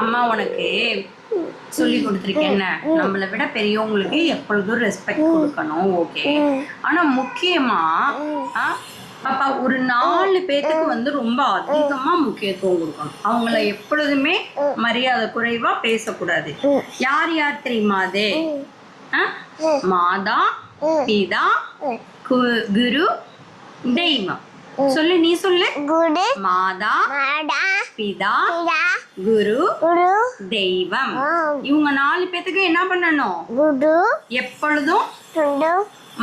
அம்மா உனக்கு சொல்லி கொடுத்துருக்கேன். நம்மளை விட பெரியவங்களுக்கு எப்பொழுதும் ரெஸ்பெக்ட் கொடுக்கணும். ஓகே. ஆனா முக்கியமா பாப்பா ஒரு 4 பேத்துக்கு வந்து ரொம்ப அதிகமா முக்கியத்துவம் கொடுக்கணும். அவங்கள எப்பொழுதுமே மரியாதை குறைவா பேசக்கூடாது. யார் யார் தெரியுமா அது? மாதா, பிதா, குரு, தெய்வம். சொல்லு, நீ சொல்லு. மாதா, பிதா, குரு, தெய்வம். இவங்க 4 பேத்துக்கு என்ன பண்ணணும்? எப்பொழுதும்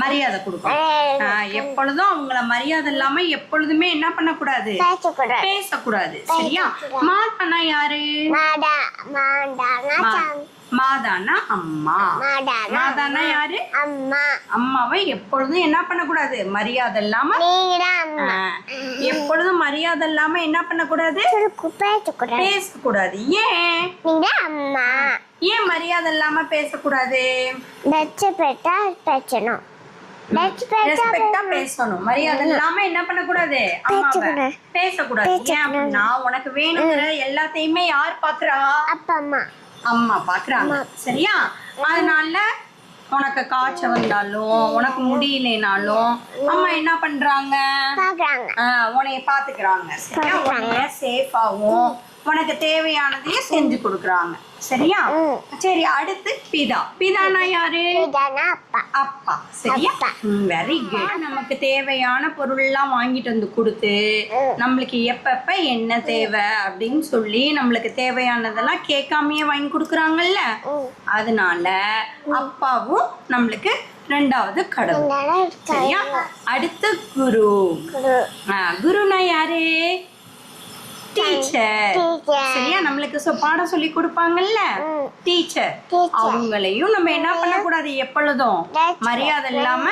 மரியாதை கொடுக்கணும். எப்பொழுதும் அவங்கள மரியாதை இல்லாம எப்பொழுதுமே என்ன பண்ணக்கூடாது? பேசக்கூடாது. சரியா? மாதானா யாரு? மாதானா அம்மா. மாதானா யாரு? அம்மாவை எப்பொழுதும் என்ன பண்ணக்கூடாது? மரியாதை இல்லாம எப்பொழுதும் மரியாதை இல்லாம என்ன பண்ணக்கூடாது? பேசக்கூடாது. ஏன் மரியாதை இல்லாம பேசக்கூடாது? ரெஸ்பெக்டா பேசணும். மரியாதை இல்லாம என்ன பண்ணக்கூடாது? அம்மாவை பேசக்கூடாது. ஏன் அப்படின்னா உனக்கு வேணுங்கிற எல்லாத்தையுமே யார் பாக்குறா? அம்மா பாக்குறாங்க. சரியா? அதனால உனக்கு காய்ச்சல் வந்தாலும் உனக்கு முடியலனாலும் அம்மா என்ன பண்றாங்க? உன்னைய பாத்துக்கிறாங்க. சரியா? உன்னைய சேஃபாவும் உனக்கு தேவையானதையும் செஞ்சு கொடுக்குறாங்க. சரியா? சரி, அடுத்து பிதா. பிதானா யாரு? அப்பா. சரியா? Very good. நமக்கு தேவையான பொருள்லாம் வாங்கிட்டு வந்து கொடுத்து நம்மளுக்கு எப்பப்ப என்ன தேவை அப்படின்னு சொல்லி நம்மளுக்கு தேவையானதெல்லாம் கேட்காமையே வாங்கி கொடுக்குறாங்கல்ல. அதனால அப்பாவும் நம்மளுக்கு 2வது கடவுள். சரியா? அடுத்து குரு. குருனா யாரு? டீச்சர். சரியா? நம்மளுக்கு பாடம் சொல்லி கொடுப்பாங்கல்ல, டீச்சர். அவங்களையும் நம்ம என்ன பண்ணக்கூடாது? எப்பொழுதும் மரியாதை இல்லாம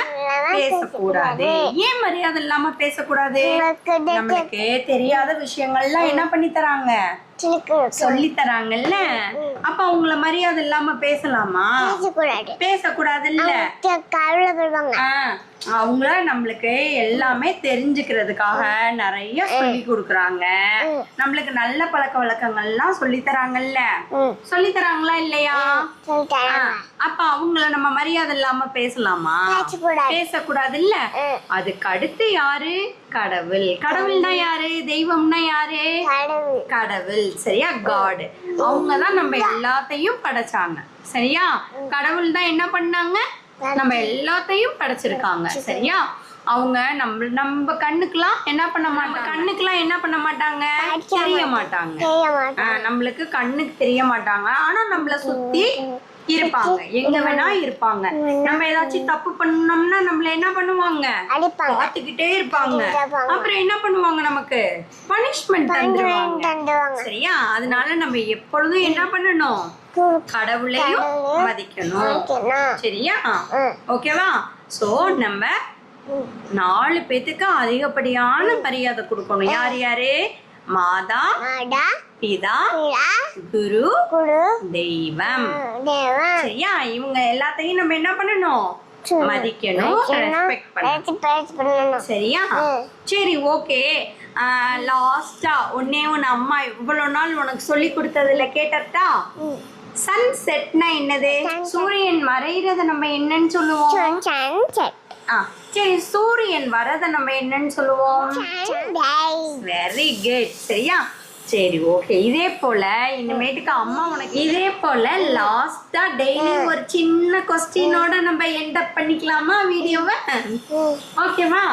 பேசக்கூடாது. ஏன் மரியாதை இல்லாம பேசக்கூடாது? நம்மளுக்கு தெரியாத விஷயங்கள்லாம் என்ன பண்ணி தராங்க? சொல்லி தராங்கல்ல. அப்ப அவங்கள மரியாதை இல்லாம பேசலாமா? பேசக்கூடாதுல்ல. அவங்க நம்மளுக்கு எல்லாமே தெரிஞ்சுக்கிறதுக்காக நிறைய சொல்லி கொடுக்குறாங்க. நம்மளுக்கு நல்ல பழக்க வழக்கங்கள்லாம் சொல்லி தராங்கல்ல. சொல்லி தராங்களா இல்லையா? அப்ப அவங்கள நம்ம மரியாதை இல்லாம பேசலாமா? பேசக்கூடாது இல்ல. அதுக்கு அடுத்து யாரு? கடவுள். கடவுள்னா யாரு? தெய்வம்னா யாரு? கடவுள். சரியா? காட். அவங்கதான் நம்ம எல்லாத்தையும் படைச்சாங்க. சரியா? கடவுள் தான் என்ன பண்ணாங்க? நம்ம எல்லாத்தையும் படைச்சிருக்காங்க. சரியா? அவங்க நம்ம கண்ணுக்கெல்லாம் என்ன பண்ண மாட்டாங்க? தெரிய மாட்டாங்க. நம்மளுக்கு கண்ணுக்கு தெரிய மாட்டாங்க. ஆனா நம்மள சுத்தி இருப்பாங்க. எங்க வேணா இருப்பாங்க. நம்ம ஏதாச்சும் தப்பு பண்ணோம்னா நம்மள என்ன பண்ணுவாங்க? பார்த்துக்கிட்டே இருப்பாங்க. அப்புறம் என்ன பண்ணுவாங்க? நமக்கு பனிஷ்மெண்ட் தந்துருவாங்க. சரியா? அதனால நம்ம எப்பொழுதும் என்ன பண்ணணும்? கடவுளையும் மதிக்கணும். சரியா? ஓகேவா? சோ நம்ம 4 பேத்துக்கு அதிகப்படியான மரியாதை கொடுக்கணும். யார் யாரு? மாதா, பிதா, குரு, தெய்வம். சரியா? இவங்க எல்லாத்தையும் நம்ம என்ன பண்ணணும்? மதிக்கணும், ரெஸ்பெக்ட் பண்ணணும். சரியா? சரி, ஓகே. லாஸ்டா ஒன்னே ஒன்னு அம்மா இவ்வளவு நாள் உனக்கு சொல்லி கொடுத்ததுல கேட்டா, சன்செட்னா என்னது? சூரியன் மறைறத நம்ம என்னன்னு சொல்லுவோம்? சரி, சூரியன் வரத நம்ம என்னன்னு சொல்லுவோம்? Very good. சரியா? சரி, ஓகே. இதே போல இனிமேட்டுக்கு அம்மா உனக்கு இதே போல லாஸ்டா டெய்லி ஒரு சின்ன கொஸ்டினோட நம்ம எண்ட் அப் பண்ணிக்கலாமா வீடியோவை? ஓகேவா?